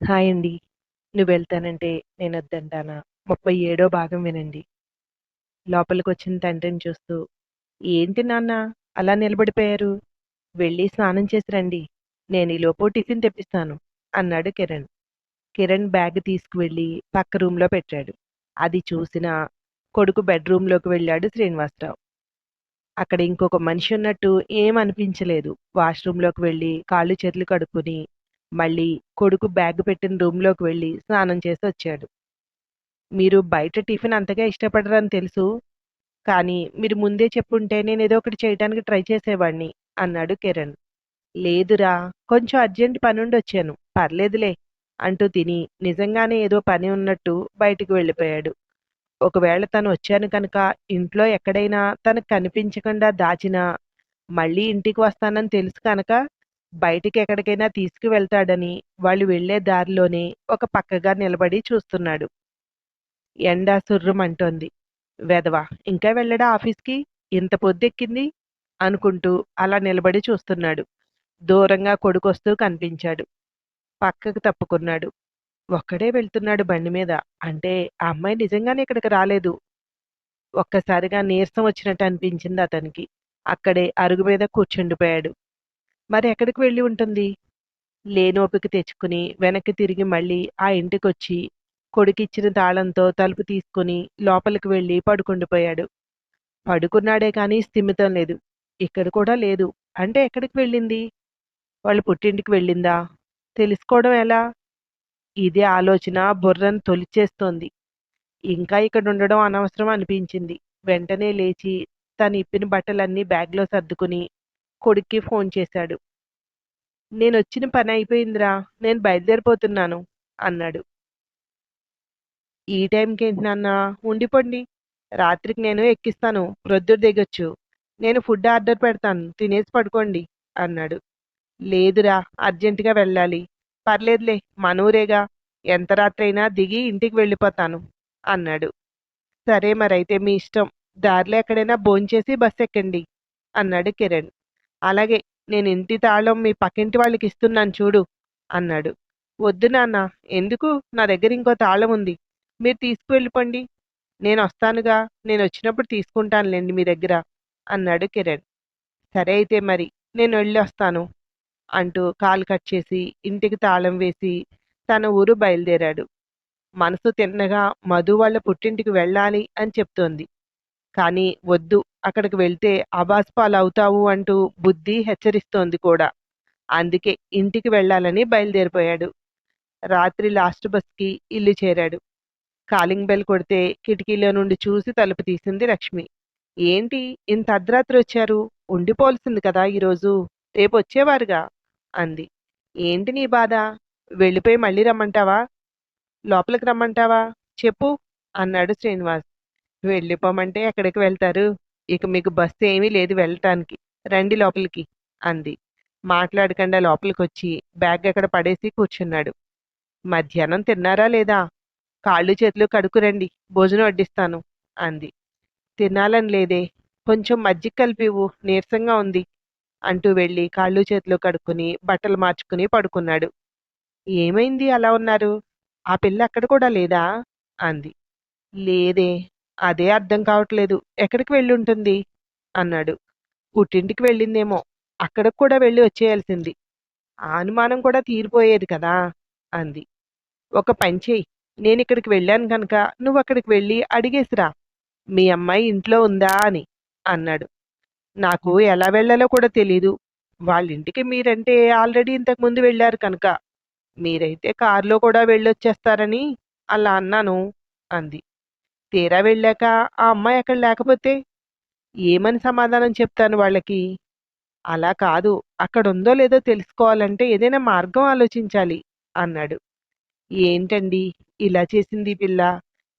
Hi అండి. నువ్వెళ్తానంటే నేనొద్దంటానా? 37 భాగం వినండి. లోపలికొచ్చిన తండ్రిని చూస్తూ, ఏంటి నాన్న అలా నిలబడిపోయారు? వెళ్ళి స్నానం చేసి రండి. నేనీలోపు టిఫిన్ తెప్పిస్తాను అన్నాడు కిరణ్. కిరణ్ బ్యాగ్ తీసుకువెళ్ళి పక్క రూమ్‌లో పెట్టాడు. అది చూసిన కొడుకు బెడ్‌రూమ్‌లోకి వెళ్ళాడు శ్రీనివాసరావు. అక్కడ ఇంకొక మనిషి ఉన్నట్టు ఏమనిపించలేదు. వాష్‌రూమ్‌లోకి వెళ్ళి కాళ్ళు చేతులు కడుక్కొని, మళ్ళీ కొడుకు బ్యాగ్ పెట్టిన రూమ్‌లోకి వెళ్ళి స్నానం చేసొచ్చాడు. మీరు బయట టిఫిన్ అంతగా ఇష్టపడరని తెలుసు. కానీ మీరు ముందే చెప్పుంటే నేనేదో ఒకటి చేయటానికి ట్రై చేసేవాడిని అన్నాడు కిరణ్. లేదురా, కొంచెం అర్జెంట్ పనుండొచ్చాను. పర్లేదులే అంటూ తిని నిజంగానే ఏదో పని ఉన్నట్టు బయటికి వెళ్ళిపోయాడు. ఒకవేళ తను వచ్చాను కనుక ఇంట్లో ఎక్కడైనా తనకు కనిపించకుండా దాచినా మళ్ళీ ఇంటికి వస్తానని తెలుసు కనుక బయటికి ఎక్కడికైనా తీసుకువెళ్తాడని వాళ్ళు వెళ్ళే దారిలోనే ఒక పక్కగా నిలబడి చూస్తున్నాడు. ఎండ సుర్రుమంటోంది. వెధవ ఇంకా వెళ్ళడా ఆఫీస్‌కి? ఇంత పొద్దెక్కింది అనుకుంటూ అలా నిలబడి చూస్తున్నాడు. దూరంగా కొడుకొస్తూ కనిపించాడు. పక్కకు తప్పుకున్నాడు. ఒక్కడే వెళ్తున్నాడు బండి మీద. అంటే ఆ అమ్మాయి నిజంగానే ఇక్కడికి రాలేదు. ఒక్కసారిగా నీరసం వచ్చినట్టు అనిపించింది అతనికి. అక్కడే అరుగు మీద కూర్చుండిపోయాడు. మరి ఎక్కడికి వెళ్ళి ఉంటుంది? లేని ఓపిక తెచ్చుకుని వెనక్కి తిరిగి మళ్ళీ ఆ ఇంటికొచ్చి కొడుకిచ్చిన తాళంతో తలుపు తీసుకొని లోపలికి వెళ్ళి పడుకుండిపోయాడు. పడుకున్నాడే కానీ స్థిమితం లేదు. ఇక్కడ కూడా లేదు. అంటే ఎక్కడికి వెళ్ళింది? వాళ్ళ పుట్టింటికి వెళ్ళిందా? తెలుసుకోవడం ఎలా? ఇదే ఆలోచన బుర్రను తొలిచేస్తోంది. ఇంకా ఇక్కడుండడం అనవసరం అనిపించింది. వెంటనే లేచి తను ఇప్పిన బట్టలన్నీ బ్యాగ్‌లో సర్దుకుని కొడుక్కి ఫోన్ చేశాడు. "నేనొచ్చిన పని అయిపోయిందిరా. నేను బయలుదేరిపోతున్నాను" అన్నాడు. "ఈ టైంకేంటి నాన్నా? ఉండిపోండి. రాత్రికి నేను ఎక్కిస్తాను. ప్రొద్దుట దిగొచ్చు. నేను ఫుడ్ ఆర్డర్ పెడతాను. తినేసి పడుకోండి" అన్నాడు. "లేదురా, అర్జెంట్‌గా వెళ్ళాలి." "పర్లేదులే, మనూరేగా. ఎంత రాత్రైనా దిగి ఇంటికి వెళ్ళిపోతాను" అన్నాడు. "సరే మరైతే మీ ఇష్టం. దారిలో ఎక్కడైనా భోంచేసి బస్సెక్కండి" అన్నాడు కిరణ్. "అలాగే, నేను ఇంటి తాళం మీ పక్కింటి వాళ్ళకిస్తున్నాను చూడు" అన్నాడు. "వద్దు నాన్న. ఎందుకు? నా దగ్గర ఇంకో తాళం ఉంది. మీరు తీసుకువెళ్ళిపోండి. నేనొస్తానుగా. నేనొచ్చినప్పుడు తీసుకుంటానులెండి మీ దగ్గర" అన్నాడు కిరణ్. "సరే అయితే మరి. నేను వెళ్ళొస్తాను" అంటూ కాల్ కట్ చేసి ఇంటికి తాళం వేసి తన ఊరు బయలుదేరాడు. మనసు తిన్నగా మధు వాళ్ళ పుట్టింటికి వెళ్ళాలి అని చెప్తోంది. కానీ వద్దు, అక్కడికి వెళ్తే అబాస్పాలవుతావు అంటూ బుద్ధి హెచ్చరిస్తోంది కూడా. అందుకే ఇంటికి వెళ్ళాలని బయలుదేరిపోయాడు. రాత్రి లాస్ట్ బస్‌కి ఇల్లు చేరాడు. కాలింగ్ బెల్ కొడితే కిటికీలో నుండి చూసి తలుపు తీసింది లక్ష్మి. "ఏంటి ఇంత అర్ధరాత్రి వచ్చారు? ఉండిపోవాల్సింది కదా ఈరోజు. రేపొచ్చేవారుగా" అంది. "ఏంటి నీ బాధ? వెళ్ళిపోయి మళ్ళీ రమ్మంటావా? లోపలికి రమ్మంటావా? చెప్పు" అన్నాడు శ్రీనివాస్. "వెళ్ళిపోమంటే ఎక్కడికి వెళ్తారు? ఇక మీకు బస్సు ఏమీ లేదు వెళ్ళటానికి. రండి లోపలికి" అంది. మాట్లాడకుండా లోపలికొచ్చి బ్యాగ్ అక్కడ పడేసి కూర్చున్నాడు. "మధ్యాహ్నం తిన్నారా లేదా? కాళ్ళు చేతులు కడుక్కురండి. భోజనం వడ్డిస్తాను" అంది. "తినాలని లేదే. కొంచెం మజ్జిగ కలిపివ్వు, నీరసంగా ఉంది" అంటూ వెళ్ళి కాళ్ళు చేతులు కడుక్కుని బట్టలు మార్చుకుని పడుకున్నాడు. "ఏమైంది అలా ఉన్నారు? ఆ పిల్ల అక్కడ కూడా లేదా?" అంది. "లేదే. అదే అర్థం కావట్లేదు. ఎక్కడికి వెళ్ళుంటుంది?" అన్నాడు. "పుట్టింటికి వెళ్ళిందేమో. అక్కడికి కూడా వెళ్ళి వచ్చేయాల్సింది. ఆ అనుమానం కూడా తీరిపోయేది కదా" అంది. "ఒక పని చెయ్యి. నేనిక్కడికి వెళ్ళాను గనక నువ్వక్కడికి వెళ్ళి అడిగేసి రా. మీ అమ్మాయి ఇంట్లో ఉందా అని" అన్నాడు. "నాకు ఎలా వెళ్ళాలో కూడా తెలీదు. వాళ్ళింటికి మీరంటే ఆల్రెడీ ఇంతకు ముందు వెళ్లారు కనుక. మీరైతే కారులో కూడా వెళ్ళొచ్చేస్తారని అలా అన్నాను" అంది. "తీరా వెళ్ళాక ఆ అమ్మాయి అక్కడ లేకపోతే ఏమని సమాధానం చెప్తాను వాళ్ళకి?" "అలా కాదు. అక్కడుందో లేదో తెలుసుకోవాలంటే ఏదైనా మార్గం ఆలోచించాలి" అన్నాడు. "ఏంటండి ఇలా చేసింది ఈ పిల్ల?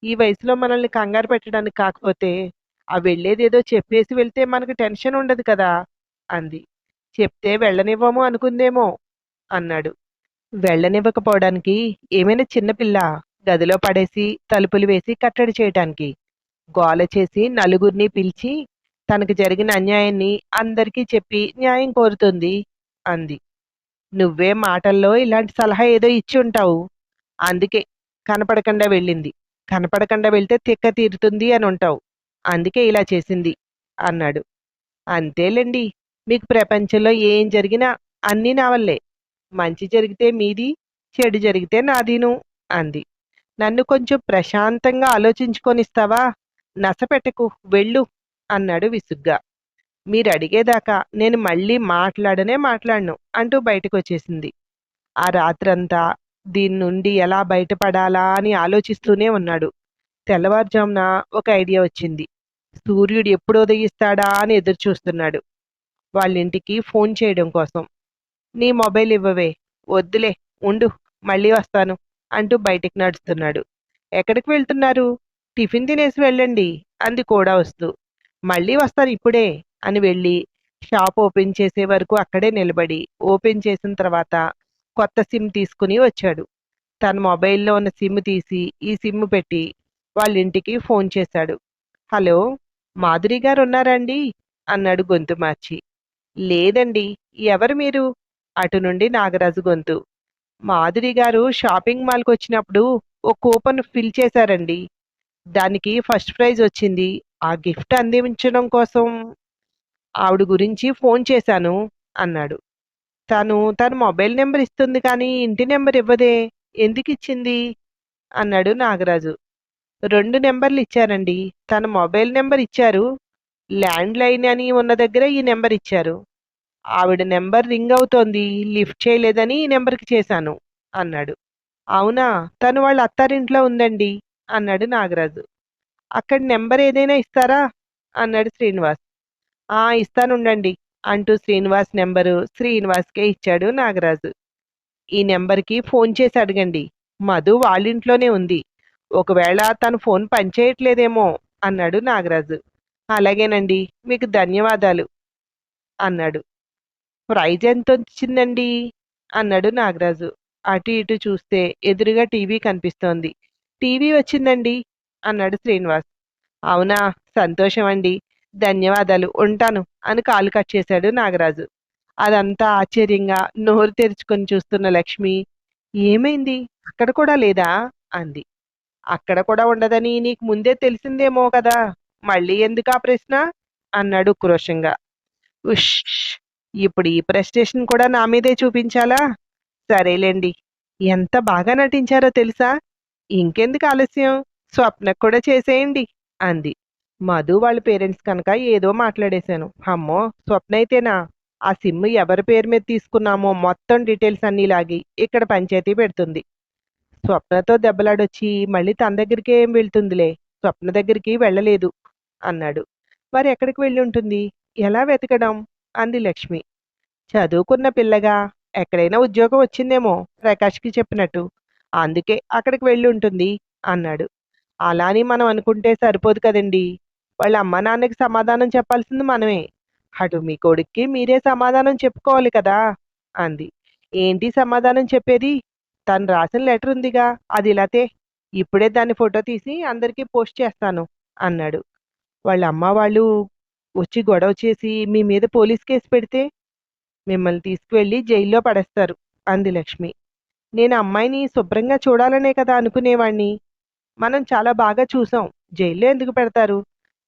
ఈ వయసులో మనల్ని కంగారు పెట్టడానికి కాకపోతే, ఆ వెళ్ళేదేదో చెప్పేసి వెళ్తే మనకు టెన్షన్ ఉండదు కదా" అంది. "చెప్తే వెళ్ళనివ్వము అనుకుందేమో" అన్నాడు. "వెళ్ళనివ్వకపోవడానికి ఏమైనా చిన్న పిల్లా? గదిలో పడేసి తలుపులు వేసి కట్టడి చేయటానికి. గోల చేసి నలుగురిని పిలిచి తనకు జరిగిన అన్యాయాన్ని అందరికీ చెప్పి న్యాయం కోరుతుంది" అంది. నువ్వే మాటల్లో ఇలాంటి సలహా ఏదో ఇచ్చి ఉంటావు. అందుకే కనపడకుండా వెళ్ళింది. కనపడకుండా వెళ్తే తిక్క తీరుతుంది అని ఉంటావు. అందుకే ఇలా చేసింది అన్నాడు. అంతేలెండి. మీకు ప్రపంచంలో ఏం జరిగినా అన్నీ నా వల్లే. మంచి జరిగితే మీది, చెడు జరిగితే నాదీను అంది. నన్ను కొంచెం ప్రశాంతంగా ఆలోచించుకొనిస్తావా? నసపెట్టకు వెళ్ళు అన్నాడు విసుగ్గా. మీరడిగేదాకా నేను మళ్ళీ మాట్లాడనే మాట్లాడను అంటూ బయటకొచ్చేసింది. ఆ రాత్రంతా దీని నుండి ఎలా బయటపడాలా అని ఆలోచిస్తూనే ఉన్నాడు. తెల్లవారుజామున ఒక ఐడియా వచ్చింది. సూర్యుడు ఎప్పుడు ఉదయిస్తాడా అని ఎదురుచూస్తున్నాడు. వాళ్ళింటికి ఫోన్ చేయడం కోసం. నీ మొబైల్ ఇవ్వవే. వద్దులే ఉండు, మళ్ళీ వస్తాను అంటూ బయటికి నడుస్తున్నాడు. ఎక్కడికి వెళ్తున్నారు? టిఫిన్ తినేసి వెళ్ళండి అంది కూడా వస్తూ. మళ్ళీ వస్తాను ఇప్పుడే అని వెళ్ళి షాప్ ఓపెన్ చేసే వరకు అక్కడే నిలబడి ఓపెన్ చేసిన తర్వాత కొత్త సిమ్ తీసుకుని వచ్చాడు. తన మొబైల్లో ఉన్న సిమ్ తీసి ఈ సిమ్ పెట్టి వాళ్ళ ఇంటికి ఫోన్ చేశాడు. హలో, మాధురి గారు ఉన్నారండి అన్నాడు గొంతు మార్చి. లేదండి, ఎవరు మీరు? అటు నుండి నాగరాజు గొంతు. మాధురి గారు షాపింగ్ మాల్కి వచ్చినప్పుడు ఓ కూపన్ ఫిల్ చేశారండి. దానికి ఫస్ట్ ప్రైజ్ వచ్చింది. ఆ గిఫ్ట్ అందించడం కోసం ఆవిడ గురించి ఫోన్ చేశాను అన్నాడు. తన మొబైల్ నెంబర్ ఇస్తుంది కానీ ఇంటి నెంబర్ ఇవ్వదే, ఎందుకు ఇచ్చింది అన్నాడు నాగరాజు. 2 నెంబర్లు ఇచ్చారండి. తన మొబైల్ నెంబర్ ఇచ్చారు. ల్యాండ్ లైన్ అని ఉన్న దగ్గర ఈ నెంబర్ ఇచ్చారు. ఆవిడ నెంబర్ రింగ్ అవుతోంది, లిఫ్ట్ చేయలేదని ఈ నెంబర్కి చేశాను అన్నాడు. అవునా, తను వాళ్ళ అత్తారింట్లో ఉందండి అన్నాడు నాగరాజు. అక్కడ నెంబర్ ఏదైనా ఇస్తారా అన్నాడు శ్రీనివాస్. ఇస్తానుండండి అంటూ శ్రీనివాస్ నెంబరు శ్రీనివాస్కే ఇచ్చాడు నాగరాజు. ఈ నెంబర్కి ఫోన్ చేసి అడగండి. మధు వాళ్ళింట్లోనే ఉంది. ఒకవేళ తను ఫోన్ పనిచేయట్లేదేమో అన్నాడు నాగరాజు. అలాగేనండి, మీకు ధన్యవాదాలు అన్నాడు. ప్రైజ్ ఎంత వచ్చిందండి అన్నాడు నాగరాజు. అటు ఇటు చూస్తే ఎదురుగా టీవీ కనిపిస్తోంది. టీవీ వచ్చిందండి అన్నాడు శ్రీనివాస్. అవునా, సంతోషం అండి, ధన్యవాదాలు, ఉంటాను అని కాలు కట్ చేశాడు నాగరాజు. అదంతా ఆశ్చర్యంగా నోరు తెరుచుకొని చూస్తున్న లక్ష్మి, ఏమైంది, అక్కడ కూడా లేదా అంది. అక్కడ కూడా ఉండదని నీకు ముందే తెలిసిందేమో కదా, మళ్ళీ ఎందుకు ఆ ప్రశ్న అన్నాడు క్రోషంగా. ఉష్, ఇప్పుడు ఈ ప్రెస్టేషన్ కూడా నా మీదే చూపించాలా? సరేలేండి, ఎంత బాగా నటించారో తెలుసా? ఇంకెందుకు ఆలస్యం, స్వప్నకు కూడా చేసేయండి అంది. మధు వాళ్ళ పేరెంట్స్ కనుక ఏదో మాట్లాడేశాను. అమ్మో, స్వప్న అయితేనా? ఆ సిమ్ ఎవరి పేరు మీద తీసుకున్నామో మొత్తం డీటెయిల్స్ అన్నీ లాగి ఇక్కడ పంచాయతీ పెడుతుంది. స్వప్నతో దెబ్బలాడొచ్చి మళ్ళీ తన దగ్గరికి ఏం వెళ్తుందిలే, స్వప్న దగ్గరికి వెళ్ళలేదు అన్నాడు. మరి ఎక్కడికి వెళ్ళి ఉంటుంది? ఎలా వెతకడం అంది లక్ష్మి. చదువుకున్న పిల్లగా, ఎక్కడైనా ఉద్యోగం వచ్చిందేమో ప్రకాష్కి చెప్పినట్టు, అందుకే అక్కడికి వెళ్ళి ఉంటుంది అన్నాడు. అలా అని మనం అనుకుంటే సరిపోదు కదండి. వాళ్ళ అమ్మ నాన్నకి సమాధానం చెప్పాల్సింది మనమే. అటు మీ కొడుక్కి మీరే సమాధానం చెప్పుకోవాలి కదా అంది. ఏంటి సమాధానం చెప్పేది? తను రాసిన లెటర్ ఉందిగా, అది ఇలాతే, ఇప్పుడే దాన్ని ఫోటో తీసి అందరికీ పోస్ట్ చేస్తాను అన్నాడు. వాళ్ళ అమ్మ వాళ్ళు వచ్చి గొడవ చేసి మీ మీద పోలీస్ కేసు పెడితే మిమ్మల్ని తీసుకువెళ్ళి జైల్లో పడేస్తారు అంది లక్ష్మి. నేను అమ్మాయిని శుభ్రంగా చూడాలనే కదా అనుకునేవాణ్ణి. మనం చాలా బాగా చూసాం, జైల్లో ఎందుకు పెడతారు?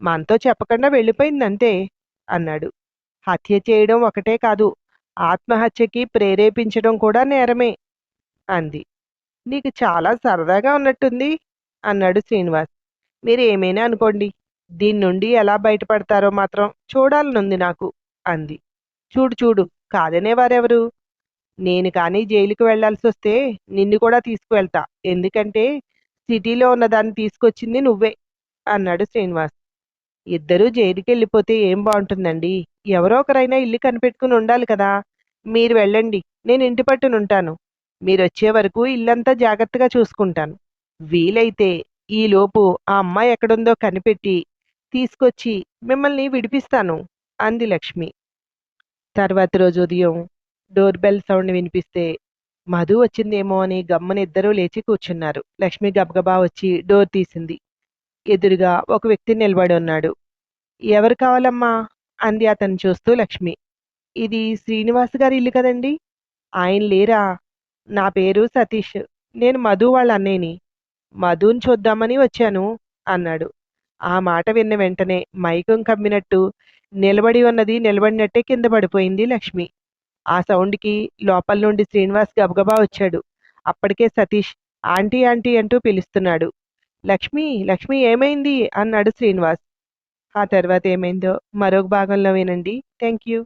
మనతో చెప్పకుండా వెళ్ళిపోయిందంతే అన్నాడు. హత్య చేయడం ఒకటే కాదు, ఆత్మహత్యకి ప్రేరేపించడం కూడా నేరమే అంది. నీకు చాలా సరదాగా ఉన్నట్టుంది అన్నాడు శ్రీనివాస్. మీరు ఏమైనా అనుకోండి, దీని నుండి ఎలా బయటపడతారో మాత్రం చూడాలనుంది నాకు అంది. చూడు చూడు, కాదనేవారెవరు? నేను కానీ జైలుకి వెళ్లాల్సి వస్తే నిన్ను కూడా తీసుకువెళ్తా, ఎందుకంటే సిటీలో ఉన్న దాన్ని తీసుకొచ్చింది నువ్వే అన్నాడు శ్రీనివాస్. ఇద్దరూ జైలుకి వెళ్ళిపోతే ఏం బాగుంటుందండి? ఎవరో ఒకరైనా ఇల్లు కనిపెట్టుకుని ఉండాలి కదా. మీరు వెళ్ళండి, నేను ఇంటి పట్టునుంటాను. మీరొచ్చే వరకు ఇల్లంతా జాగ్రత్తగా చూసుకుంటాను. వీలైతే ఈలోపు ఆ అమ్మాయి ఎక్కడుందో కనిపెట్టి తీసుకొచ్చి మిమ్మల్ని విడిపిస్తాను అంది లక్ష్మి. తర్వాత రోజు ఉదయం డోర్ బెల్ సౌండ్ వినిపిస్తే మధు వచ్చిందేమో అని గమ్మని ఇద్దరూ లేచి కూర్చున్నారు. లక్ష్మి గబగబా వచ్చి డోర్ తీసింది. ఎదురుగా ఒక వ్యక్తి నిలబడి ఉన్నాడు. ఎవరు కావాలమ్మా అంది అతను చూస్తూ లక్ష్మి. ఇది శ్రీనివాస్ గారి ఇల్లు కదండి ఆయన లేరా? నా పేరు సతీష్. నేను మధు వాళ్ళ అన్నయ్యని. మధుని చూద్దామని వచ్చాను అన్నాడు. ఆ మాట విన్న వెంటనే మైకం కమ్మినట్టు నిలబడి ఉన్నది నిలబడినట్టే కింద పడిపోయింది లక్ష్మి. ఆ సౌండ్‌కి లోపల నుండి శ్రీనివాస్ గబగబా వచ్చాడు. అప్పటికే సతీష్ ఆంటీ ఆంటీ అంటూ పిలుస్తున్నాడు. లక్ష్మి, లక్ష్మి ఏమైంది? అన్నాడు శ్రీనివాస్. ఆ తర్వాత ఏమైందో మరొక భాగంలో వినండి. Thank you.